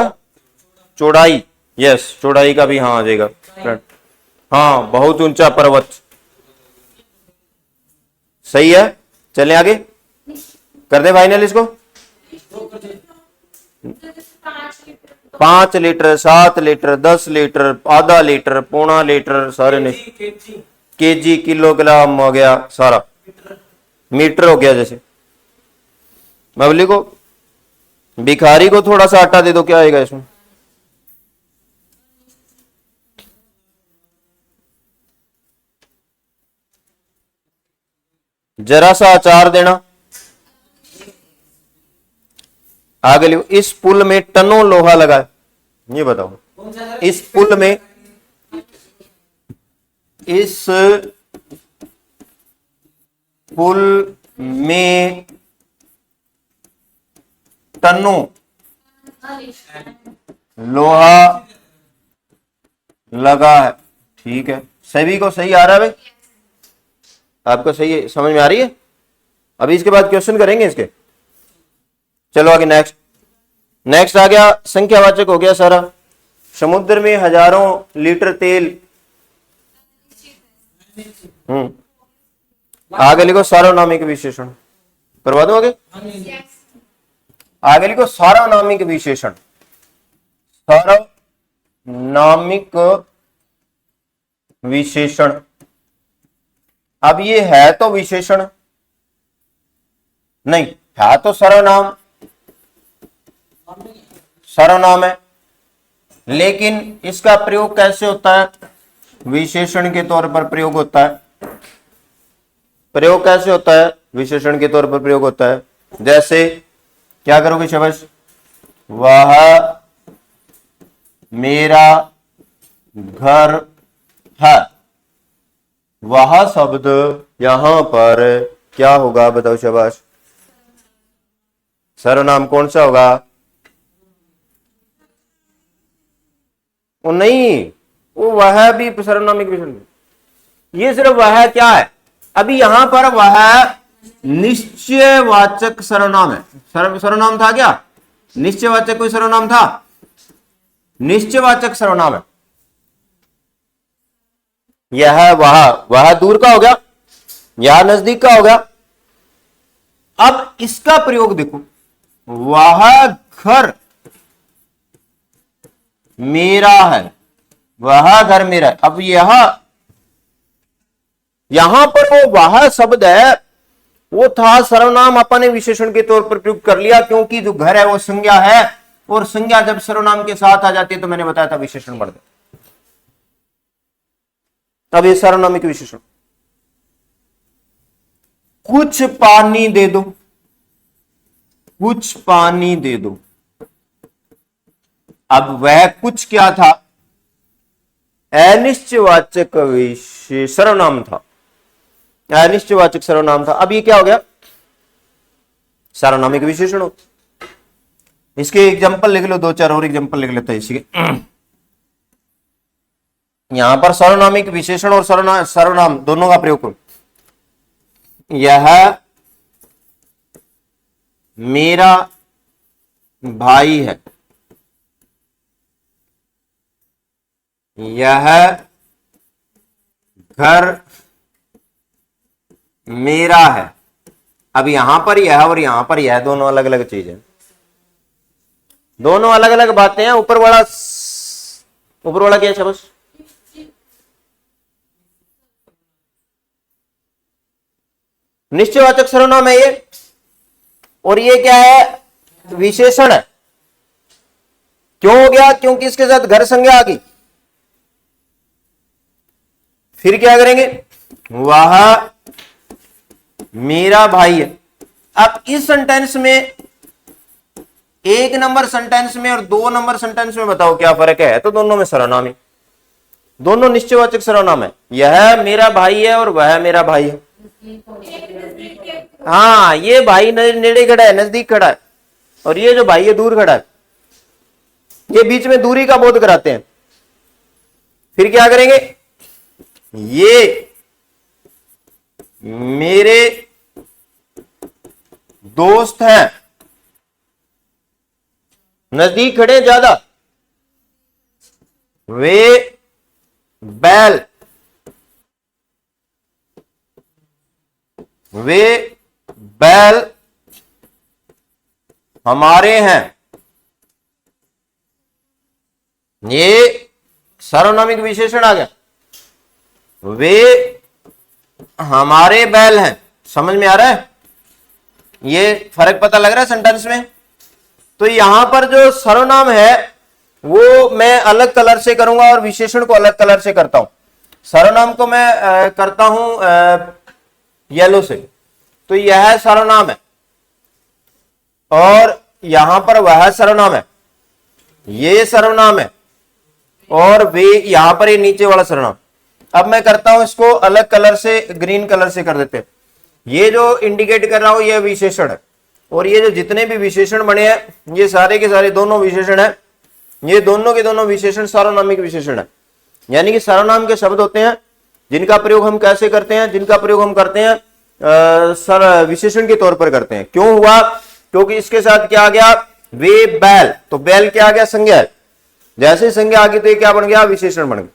चौड़ाई, यस चौड़ाई का भी हाँ आ जाएगा। हाँ बहुत ऊंचा पर्वत, सही है। चलें आगे, कर दे फाइनल इसको। 5 लीटर, 7 लीटर, 10 लीटर, आधा लीटर, पौना लीटर, सारे ने केजी, किलोग्राम हो गया, सारा मीटर हो गया। जैसे मबली को, भिखारी को थोड़ा सा आटा दे दो, क्या आएगा इसमें, जरा सा अचार देना। आगे लिखो, इस पुल में टनों लोहा लगा है। ये बताओ, इस पुल में, इस पुल में टनों लोहा लगा है। ठीक है, सभी को सही आ रहा है भाई, आपको सही समझ में आ रही है। अभी इसके बाद क्वेश्चन करेंगे इसके। चलो आगे, नेक्स्ट आ गया, संख्यावाचक हो गया सारा। समुद्र में हजारों लीटर तेल। आगे लिखो सार्वनामिक विशेषण, करवा दो आगे। आगे लिखो सार्वनामिक विशेषण, सार्वनामिक विशेषण। अब ये है तो विशेषण नहीं, है तो सर्वनाम, सर्वनाम है, लेकिन इसका प्रयोग कैसे होता है, विशेषण के तौर पर प्रयोग होता है। प्रयोग कैसे होता है, विशेषण के तौर पर प्रयोग होता है। जैसे क्या करोगे शबाश, वह मेरा घर है। वह शब्द यहां पर क्या होगा, बताओ शबाश, सर्वनाम कौन सा होगा। वो नहीं, वो वह भी सर्वनामिक विशेषण, ये सिर्फ वह क्या है। अभी यहां पर वह निश्चयवाचक सर्वनाम है। सर्वनाम था क्या, निश्चयवाचक कोई सर्वनाम था, निश्चयवाचक सर्वनाम है। यह वह दूर का हो गया, यह नजदीक का हो गया। अब इसका प्रयोग देखो, वह घर मेरा है, वह घर मेरा है। अब यहां पर वो वह शब्द है, वो था सर्वनाम, अपन ने विशेषण के तौर पर प्रयोग कर लिया, क्योंकि जो घर है वो संज्ञा है, और संज्ञा जब सर्वनाम के साथ आ जाती है तो मैंने बताया था विशेषण बढ़ जाता। तब ये सर्वनामिक विशेषण। कुछ पानी दे दो, कुछ पानी दे दो। अब वह कुछ क्या था, अनिश्चयवाचक सर्वनाम था, अनिश्चयवाचक सर्वनाम था। अब ये क्या हो गया, सर्वनामिक विशेषण हो। इसके एग्जांपल लिख लो, 2-4 और एग्जांपल लिख लेते हैं इसके। यहां पर सर्वनामिक विशेषण और सर्वनाम दोनों का प्रयोग करो। यह मेरा भाई है, यह घर मेरा है। अब यहां पर यह और यहां पर यह दोनों अलग अलग चीज है, दोनों अलग अलग बातें हैं। ऊपर वाला क्या है शब्द, निश्चयवाचक सर्वनाम है ये, और ये क्या है, विशेषण है। क्यों हो गया, क्योंकि इसके साथ घर संज्ञा आ गई। फिर क्या करेंगे, वह मेरा भाई है। अब इस सेंटेंस में, 1 नंबर सेंटेंस में और 2 नंबर सेंटेंस में बताओ क्या फर्क है। तो दोनों में सर्वनाम है, दोनों निश्चयवाचक सर्वनाम है। यह मेरा भाई है और वह मेरा भाई है। हाँ, ये भाई नेड़े खड़ा है, नजदीक खड़ा है, और ये जो भाई है दूर खड़ा है। ये बीच में दूरी का बोध कराते हैं। फिर क्या करेंगे, ये मेरे दोस्त हैं, नजदीक खड़े ज्यादा। वे बैल, वे बैल हमारे हैं। ये सार्वनामिक विशेषण आ गया। वे हमारे बैल हैं। समझ में आ रहा है, ये फर्क पता लग रहा है सेंटेंस में। तो यहां पर जो सर्वनाम है वो मैं अलग कलर से करूंगा और विशेषण को अलग कलर से करता हूं। सर्वनाम को मैं करता हूं येलो से, तो यह सर्वनाम है, और यहां पर वह सर्वनाम है, ये सर्वनाम है, और वे यहां पर ये नीचे वाला सर्वनाम। अब मैं करता हूं इसको अलग कलर से, ग्रीन कलर से कर देते हैं। ये जो इंडिकेट कर रहा हूं ये विशेषण है, और ये जो जितने भी विशेषण बने हैं ये सारे के सारे दोनों विशेषण है। ये दोनों के दोनों विशेषण सार्वनामिक विशेषण है। यानी कि सर्वनाम के शब्द होते हैं जिनका प्रयोग हम कैसे करते हैं, जिनका प्रयोग हम करते हैं विशेषण के तौर पर करते हैं। क्यों हुआ, क्योंकि इसके साथ क्या आ गया, वे बैल, तो बैल क्या आ गया, संज्ञा है। जैसे संज्ञा आ गई तो ये क्या बन गया, विशेषण बन गया।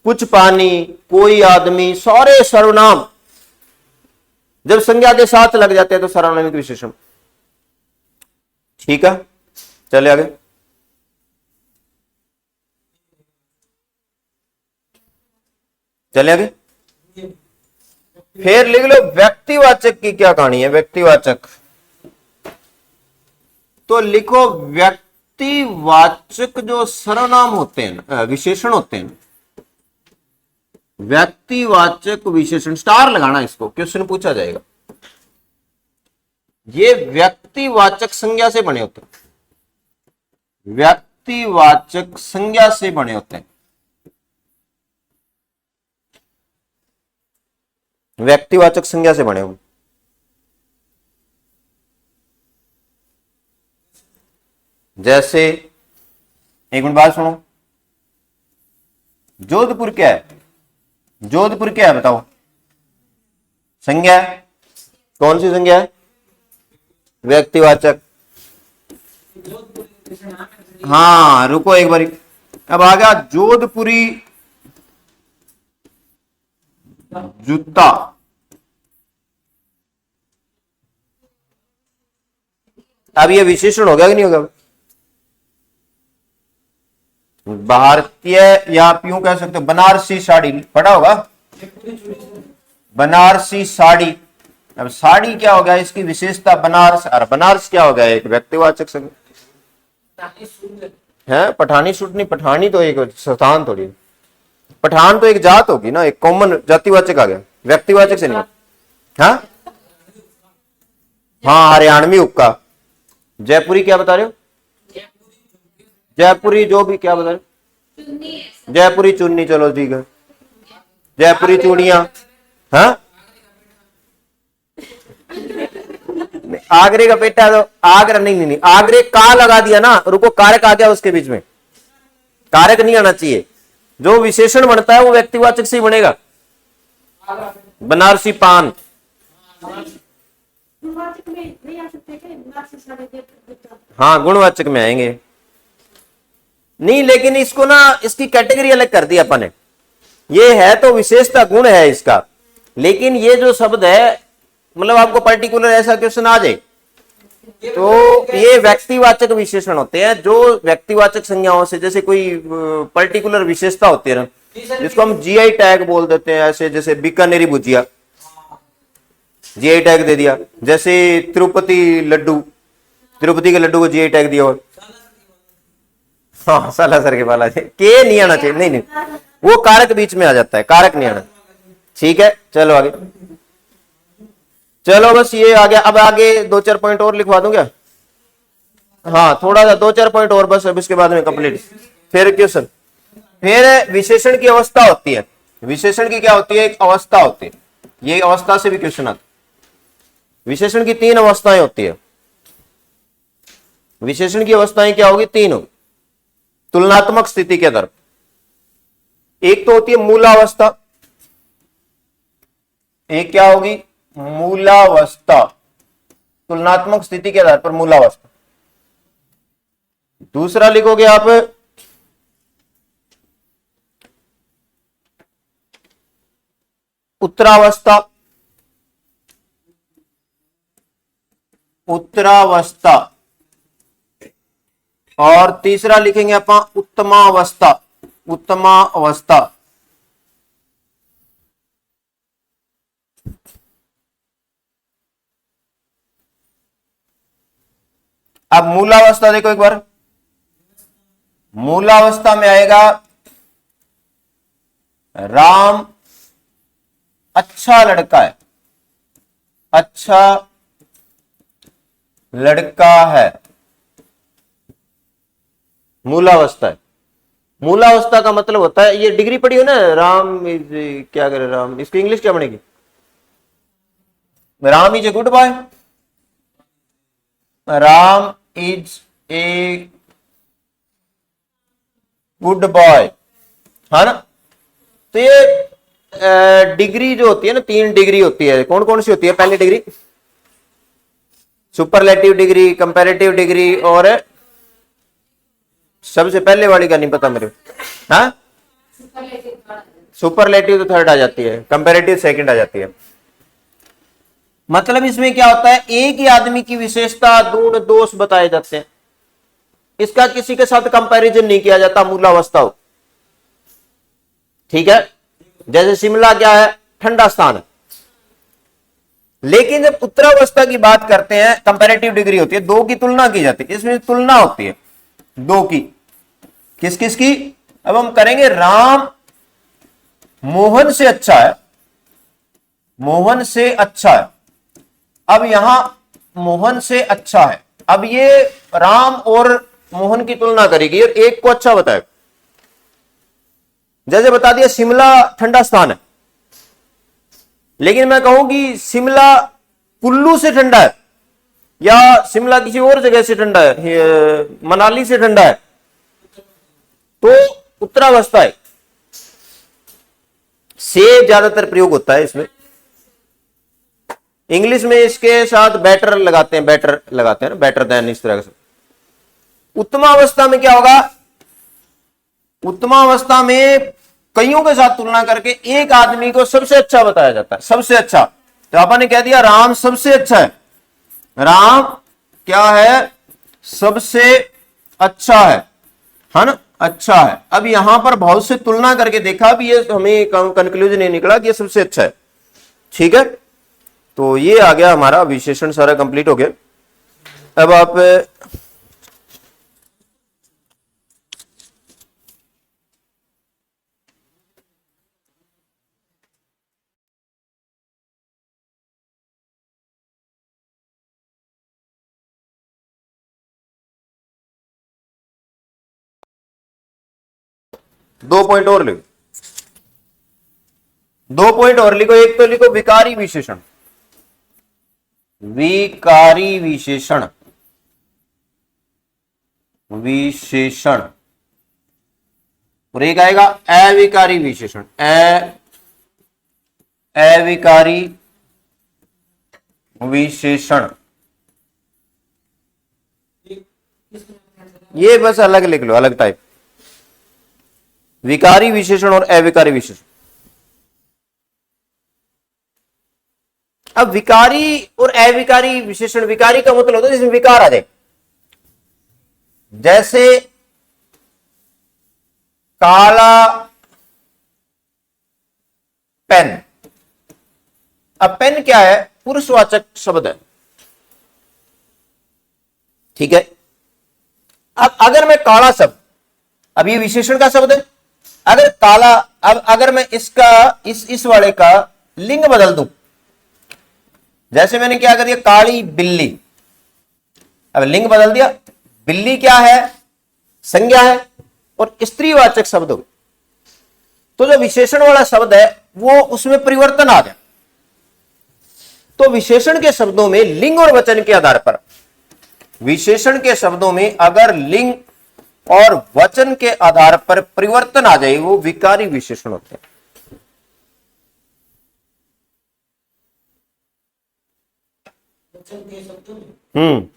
कुछ पानी, कोई आदमी, सारे सर्वनाम जब संज्ञा के साथ लग जाते हैं तो सर्वनामिक विशेषण। ठीक है, चले आगे। चले आगे। फिर लिख लो व्यक्तिवाचक की क्या कहानी है। व्यक्तिवाचक, तो लिखो व्यक्तिवाचक जो सर्वनाम होते हैं, विशेषण होते हैं, व्यक्तिवाचक विशेषण, स्टार लगाना इसको, क्वेश्चन पूछा जाएगा। ये व्यक्तिवाचक संज्ञा से बने होते हैं, व्यक्तिवाचक संज्ञा से बने होते हैं। व्यक्तिवाचक संज्ञा से बने होंगे। जैसे एक मिनट बात सुनो, जोधपुर क्या है, जोधपुर क्या है बताओ, संज्ञा है। कौन सी संज्ञा है, व्यक्तिवाचक। हाँ रुको एक बारी, अब आ गया जोधपुरी जूता। अब ये विशेषण हो गया कि नहीं होगा, भारतीय, या आप यूं कह सकते हो बनारसी साड़ी, पढ़ा होगा बनारसी साड़ी। अब साड़ी क्या हो गया, इसकी विशेषता बनारस, और बनारस क्या हो गया, एक व्यक्तिवाचक संज्ञा है। पठानी सूट नहीं, पठानी तो एक स्थान थोड़ी, पठान तो एक जात होगी ना, एक कॉमन जातिवाचक आ गया, व्यक्तिवाचक से नहीं। हाँ हाँ, हरियाणवी हुक्का। जयपुरी क्या बता रहे हो, जयपुरी जो भी क्या बता रहे हो, जयपुरी चुन्नी, चलो ठीक है, जयपुरी चूड़ियां। हाँ आगरे का पेटा, तो आगरा नहीं, आगरे का लगा दिया ना, रुको कारक आ गया उसके बीच में, कारक नहीं आना चाहिए। जो विशेषण बनता है वो व्यक्तिवाचक से ही बनेगा। बनारसी पान, हाँ गुणवाचक में आएंगे नहीं, लेकिन इसको ना, इसकी कैटेगरी अलग कर दी अपन ने। ये है तो विशेषता, गुण है इसका, लेकिन ये जो शब्द है, मतलब आपको पर्टिकुलर ऐसा क्वेश्चन आ जाए तो ये व्यक्तिवाचक विशेषण होते हैं, जो व्यक्तिवाचक संज्ञाओं से, जैसे कोई पर्टिकुलर विशेषता होती है ना, जिसको हम जीआई टैग बोल देते हैं, ऐसे जैसे बीकानेरी भुजिया, जीआई टैग दे दिया, जैसे तिरुपति लड्डू, तिरुपति के लड्डू को जीआई टैग दिया। और हाँ सालासर के बालाजी के नहीं आना चाहिए, नहीं नहीं वो कारक बीच में आ जाता है, कारक नहीं आना। ठीक है चलो आगे, चलो बस ये आ गया। अब आगे 2-4 पॉइंट और लिखवा दूं क्या? हाँ थोड़ा सा 2-4 पॉइंट और बस, अब इसके बाद में कंप्लीट। फिर क्वेश्चन, फिर विशेषण की अवस्था होती है। विशेषण की क्या होती है? एक अवस्था होती है, ये अवस्था से भी क्वेश्चन आता है। विशेषण की 3 अवस्थाएं होती है। विशेषण की अवस्थाएं क्या होगी? 3 होगी, तुलनात्मक स्थिति के आधार पर। एक तो होती है मूलावस्था, एक क्या होगी? मूलावस्था, तुलनात्मक स्थिति के आधार पर मूलावस्था। दूसरा लिखोगे आप उत्तरावस्था, उत्तरावस्था। और तीसरा लिखेंगे अपन उत्तमावस्था, उत्तमावस्था। अब मूलावस्था देखो एक बार, मूलावस्था में आएगा राम अच्छा लड़का है, अच्छा लड़का है, मूलावस्था है। मूलावस्था का मतलब होता है, ये डिग्री पढ़ी हो ना, राम इज क्या करे, राम इसकी इंग्लिश क्या बनेगी? Ram is a good boy, Ram is a good boy, है ना। तो ये डिग्री जो होती है ना, 3 डिग्री होती है। कौन कौन सी होती है? पहली degree superlative degree, comparative degree, और सबसे पहले वाली का नहीं पता मेरे को। हाँ सुपरलेटिव तो 3rd आ जाती है, कंपैरेटिव 2nd आ जाती है। मतलब इसमें क्या होता है? एक ही आदमी की विशेषता, गुण, दोष बताए जाते हैं, इसका किसी के साथ कंपैरिजन नहीं किया जाता मूलावस्था हो। ठीक है, जैसे शिमला क्या है? ठंडा स्थान है। लेकिन जब उत्तरावस्था की बात करते हैं, कंपैरेटिव डिग्री होती है, 2 की तुलना की जाती है, इसमें तुलना होती है 2 की। किस किस की? अब हम करेंगे राम मोहन से अच्छा है, मोहन से अच्छा है। अब यहां मोहन से अच्छा है, अब ये राम और मोहन की तुलना करेगी और एक को अच्छा बताएगा। जैसे बता दिया शिमला ठंडा स्थान है, लेकिन मैं कहूं कि शिमला कुल्लू से ठंडा है, या शिमला किसी और जगह से ठंडा है, मनाली से ठंडा है, तो उत्तरावस्था है। से ज्यादातर प्रयोग होता है इसमें। इंग्लिश में इसके साथ बेटर लगाते हैं, बेटर लगाते हैं ना, बेटर देन, इस तरह से। उत्तमावस्था में क्या होगा? उत्तमावस्था में कईयों के साथ तुलना करके एक आदमी को सबसे अच्छा बताया जाता है, सबसे अच्छा। तो आपने कह दिया राम सबसे अच्छा है, राम क्या है? सबसे अच्छा है ना, अच्छा है। अब यहां पर बहुत से तुलना करके देखा, भी ये हमें कंक्लूजन नहीं निकला कि ये सबसे अच्छा है। ठीक है, तो ये आ गया हमारा विशेषण, सारा कंप्लीट हो गया। अब आप 2 पॉइंट और लिखो, 2 पॉइंट और लिखो। एक तो लिखो विकारी विशेषण, विकारी विशेषण, विशेषण। और एक आएगा अविकारी विशेषण, अविकारी विशेषण। ये बस अलग लिख लो, अलग टाइप, विकारी विशेषण और अविकारी विशेषण। अब विकारी और अविकारी विशेषण, विकारी का मतलब होता है जिसमें विकार आ जाए, जैसे काला पेन। अब पेन क्या है? पुरुषवाचक शब्द है। ठीक है। अब अगर मैं काला शब्द, अब ये विशेषण का शब्द है, अगर काला, अब अगर मैं इसका इस वाले का लिंग बदल दूं, जैसे मैंने क्या कर दिया, काली बिल्ली, अब लिंग बदल दिया, बिल्ली क्या है, संज्ञा है और स्त्रीवाचक शब्द हो, तो जो विशेषण वाला शब्द है वो उसमें परिवर्तन आ गया। तो विशेषण के शब्दों में लिंग और वचन के आधार पर, विशेषण के शब्दों में अगर लिंग और वचन के आधार पर परिवर्तन आ जाए वो विकारी विशेषण होते हैं। वचन के शब्दों में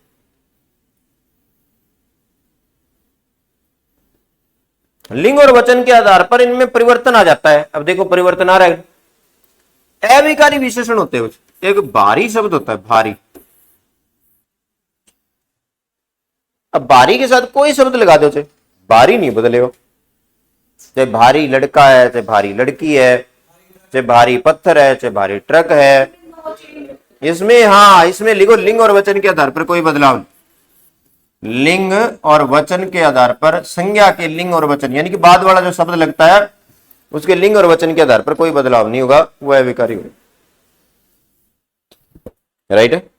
लिंग और वचन के आधार पर इनमें परिवर्तन आ जाता है। अब देखो परिवर्तन आ रहा है, अविकारी विशेषण होते हैं। एक भारी शब्द होता है, भारी, अब भारी के साथ कोई शब्द लगा दो, चाहे भारी नहीं बदलेगा, चाहे भारी लड़का है, चाहे भारी लड़की है, चाहे भारी पत्थर है, चाहे भारी ट्रक है, इसमें हाँ, इसमें लिखो लिंग और वचन के आधार पर कोई बदलाव नहीं। लिंग और वचन के आधार पर, संज्ञा के लिंग और वचन यानी कि बाद वाला जो शब्द लगता है उसके लिंग और वचन के आधार पर कोई बदलाव नहीं होगा, वो अविकारी होगा। राइट है।